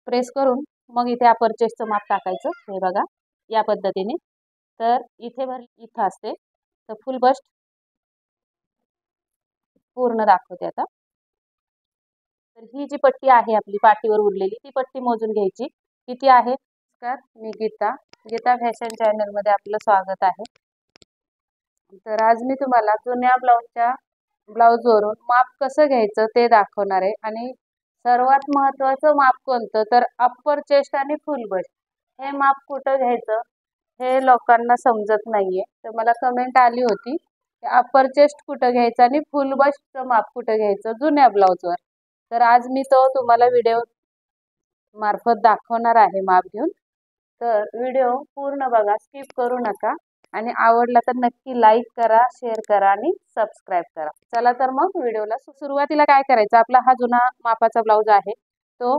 Press करून मग इथे अपर चेस्टचं माप टाकायचं। हे बघा या पद्धतीने। तर इथं असते तर फुल बस्ट पूर्ण दाखवते आता। तर ही जी पट्टी आहे आपली पाठीवर उरलेली ती पट्टी मोजून घ्यायची किती आहे। नमस्कार, मी गीता फॅशन चॅनल मध्ये आपलं स्वागत आहे। तर आज मी तुम्हाला जुन्या ब्लाउजवरून माप कसं घ्यायचं ते दाखवणार आहे। आणि सर्वात महत्त्वाचं माप कोणतं तर अप्पर चेस्ट आणि फुल बस्ट हे माप कुठं घ्यायचं हे लोकांना समजत नाहीये। तर मला कमेंट आली होती की अप्पर चेस्ट कुठं घ्यायचं आणि फुल बस्टचं माप कुठं घ्यायचं जुन्या ब्लाउजवर। तर आज मी तो तुम्हाला व्हिडिओ मार्फत दाखवणार आहे माप घेऊन। तर व्हिडिओ पूर्ण बघा, स्किप करू नका। आणि आवडला तर नक्की लाईक करा, शेअर करा आणि सबस्क्राईब करा। चला तर मग व्हिडिओला सुरुवातीला काय करायचं, आपला हा जुना मापाचा ब्लाउज आहे तो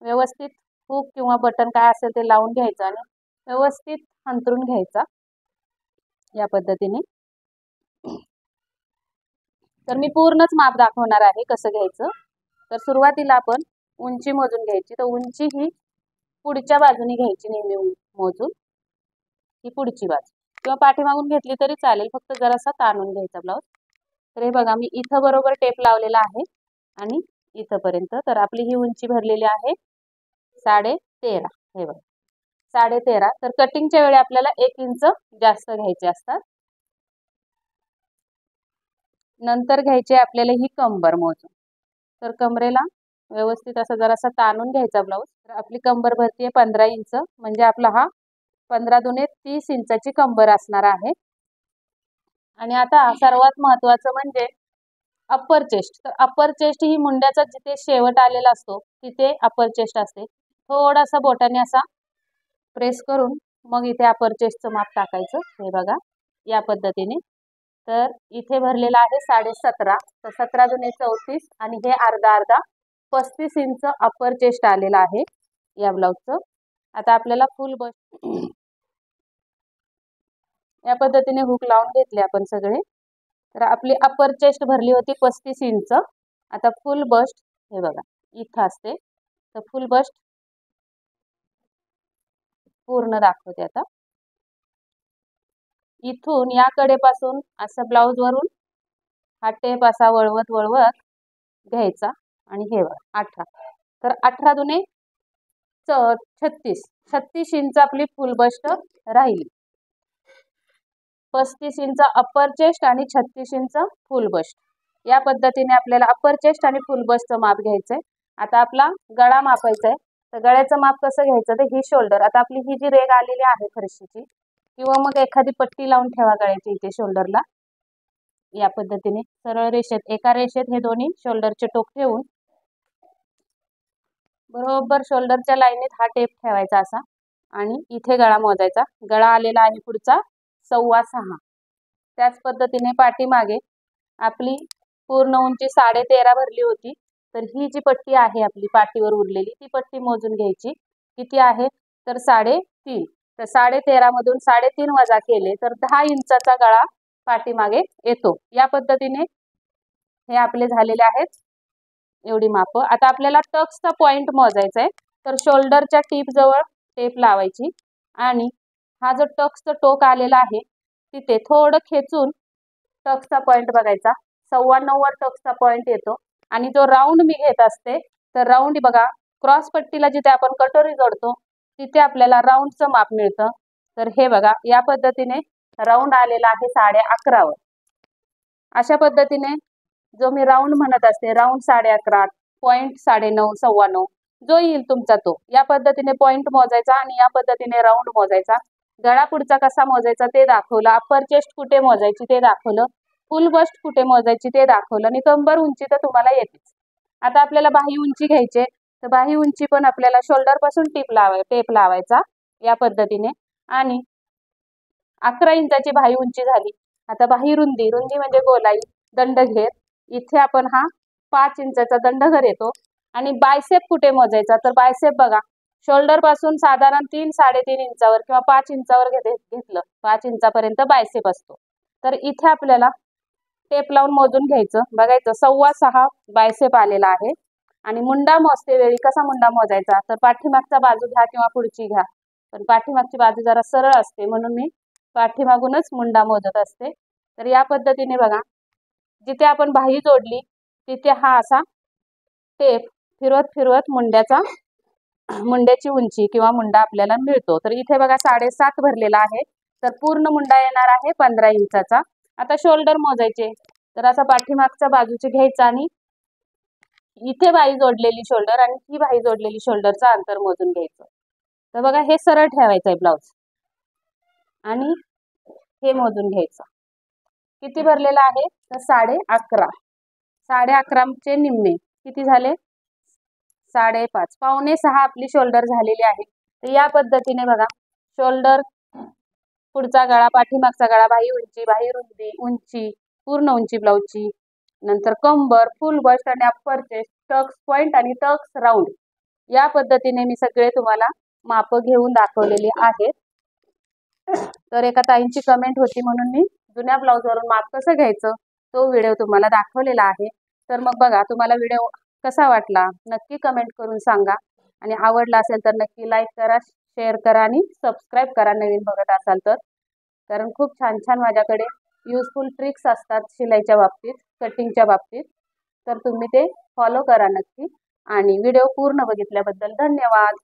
व्यवस्थित हुक किंवा बटन काय असेल ते लावून घ्यायचं आणि व्यवस्थित अंतरून घ्यायचा या पद्धतीने। तर मी पूर्णच माप दाखवणार आहे कसं घ्यायचं। तर सुरुवातीला आपण उंची मोजून घ्यायची। तर उंची ही पुढच्या बाजूने घ्यायची नेहमी मोजून, ही पुढची बाजू किंवा पाठीमागून घेतली तरी चालेल, फक्त जरासा ताणून घ्यायचा ब्लाउज। तर हे बघा मी इथं बरोबर टेप लावलेला आहे आणि इथंपर्यंत। तर आपली ही उंची भरलेली आहे 13.5। हे बघा 13.5। तर कटिंगच्या वेळी आपल्याला 1 इंच जास्त घ्यायचे असतात। नंतर घ्यायचे आपल्याला ही कंबर मोजून। तर कमरेला व्यवस्थित असं जरासा ताणून घ्यायचा ब्लाउज। तर आपली कंबर भरतीये 15 इंच, म्हणजे आपला हा 15 दुने 30 इंचाची कंबर असणार आहे। आणि आता सर्वात महत्त्वाचं म्हणजे अप्पर चेस्ट। तर अप्पर चेस्ट ही मुंड्याचा जिथे शेवट आलेला असतो तिथे अप्पर चेस्ट असते। थोडासा बोटाने असा प्रेस करून मग इथे अप्पर चेस्टचं माप टाकायचं। हे बघा या पद्धतीने। तर इथे भरलेला आहे 17.5। तर 17 दुने 34 आणि हे अर्धा 35 इंच अप्पर चेस्ट आलेला आहे या ब्लाउजचं। आता आपल्याला फुल बस्ट या पद्धतीने हुक लावून घेतले आपण सगळे। तर आपली अप्पर चेस्ट भरली होती 35 इंच। आता फुल बस्ट हे बघा इथं असते। तर फुल बस्ट पूर्ण दाखवते आता। इथून या कडेपासून असं ब्लाउज वरून हा टेप असा वळवत घ्यायचा आणि हे बघा 18। तर 18 दुने 36 इंच आपली फुल बस्ट राहिली। 35 इंच अप्पर चेस्ट आणि 36 इंच फुल बस्ट या पद्धतीने आपल्याला अप्पर चेस्ट आणि फुल बस्टचं माप घ्यायचंय। आता आपला गळा मापायचा आहे। तर गळ्याचं माप कसं घ्यायचं तर ही शोल्डर, आता आपली ही जी रेग आलेली आहे फरशीची किंवा मग एखादी पट्टी लावून ठेवा गळ्याची इथे शोल्डरला। या पद्धतीने सरळ रेषेत एका रेषेत हे दोन्ही शोल्डरचे टोक ठेवून बरोबर शोल्डरच्या लाईनीत हा टेप ठेवायचा असा आणि इथे गळा मोजायचा। गळा आलेला आहे पुढचा 6.25। त्याच पद्धतीने पाठीमागे आपली पूर्ण उंची 13.5 भरली होती। तर ही जी पट्टी आहे आपली पाठीवर उरलेली ती पट्टी मोजून घ्यायची किती आहे तर 3.5। तर 13.5 मधून 3.5 वजा केले तर 10 इंचाचा गळा पाठीमागे येतो। या पद्धतीने हे आपले झालेले आहेत एवढी माप। आता आपल्याला टक्सचा पॉइंट मोजायचा आहे। तर शोल्डरच्या टीप जवळ टेप लावायची आणि हा जो टक्सचं टोक आलेला आहे तिथे थोडं खेचून टक्सचा पॉइंट बघायचा। 9.25 वर टक्सचा पॉइंट येतो आणि जो राऊंड मी घेत असते तर राऊंड बघा क्रॉस पट्टीला जिथे आपण कटोरी जोडतो तिथे आपल्याला राऊंडचं माप मिळतं। तर हे बघा या पद्धतीने राऊंड आलेला आहे 11.5 वर। अशा पद्धतीने जो मी राऊंड म्हणत असते राऊंड 11.5, पॉइंट 9.5 9.25 जो येईल तुमचा तो या पद्धतीने पॉइंट मोजायचा आणि या पद्धतीने राऊंड मोजायचा। गळा पुढचा कसा मोजायचा ते दाखवलं, अप्पर चेस्ट कुठे मोजायची ते दाखवलं, फुल बस्ट कुठे मोजायची ते दाखवलं आणि कंबर उंची तर तुम्हाला येतेच। आता आपल्याला बाही उंची घ्यायची, तर बाही उंची पण आपल्याला शोल्डर पासून टेप लावायचा या पद्धतीने आणि 11 इंचाची बाही उंची झाली। आता बाही रुंदी म्हणजे गोलाई दंडघेर, इथे आपण हा 5 इंचाचा दंडघेर येतो। आणि बायसेप कुठे मोजायचा तर बायसेप बघा शोल्डर पासून साधारण 3-3.5 इंचावर किंवा 5 इंचावर घेतलं 5 इंचापर्यंत बायसेप असतो। तर इथे आपल्याला टेप लावून मोजून घ्यायचं, बघायचं 6.25 बायसेप आलेला आहे। आणि मुंडा मोजते वेळी कसा मुंडा मोजायचा, तर पाठीमागचा बाजू घ्या किंवा पुढची घ्या, पण पाठीमागची बाजू जरा सरळ असते म्हणून मी पाठीमागूनच मुंडा मोजत असते. तर या पद्धतीने बघा, जिथे आपण बाही जोडली तिथे हा असा टेप फिरवत फिरवत मुंड्याची उंची किंवा मुंडा आपल्याला मिळतो. तर इथे बघा 7.5 भरलेला आहे, तर पूर्ण मुंडा येणार आहे 15 इंचाचा. आता शोल्डर मोजायचे, तर असा पाठीमागचा बाजूचे घ्यायचा आणि इथे बाही जोडलेली शोल्डर आणि ही बाही जोडलेली शोल्डरचं अंतर मोजून घ्यायचं. तर बघा हे सरळ ठेवायचं आहे ब्लाऊज आणि हे मोजून घ्यायचं. किती भरलेला आहे, तर 11.5. 11.5चे निम्मे किती झाले, 5.5. 5.25 आपली शोल्डर झालेली आहे. तर या पद्धतीने बघा, शोल्डर, पुढचा गळा, पाठीमागचा गळा, बाही उंची, बाही रुंदी, उंची, पूर्ण उंची ब्लाऊजची, नंतर कंबर, फुल बस्ट आणि अप्पर चेस्ट, टक्स पॉइंट आणि टक्स राऊंड, या पद्धतीने मी सगळे तुम्हाला माप घेऊन दाखवलेली आहेत. तर एका ताईंची कमेंट होती म्हणून मी जुन्या ब्लाऊजवरून माप कसं घ्यायचं तो व्हिडिओ तुम्हाला दाखवलेला आहे. तर मग बघा, तुम्हाला व्हिडिओ कसा वाटला नक्की कमेंट करून सांगा आणि आवडला असेल तर नक्की लाईक करा, शेअर करा आणि सबस्क्राईब करा नवीन बघत असाल तर. कारण खूप छान छान माझ्याकडे युजफुल ट्रिक्स असतात शिलाईच्या बाबतीत, कटिंगच्या बाबतीत. तर तुम्ही ते फॉलो करा नक्की आणि व्हिडिओ पूर्ण बघितल्याबद्दल धन्यवाद.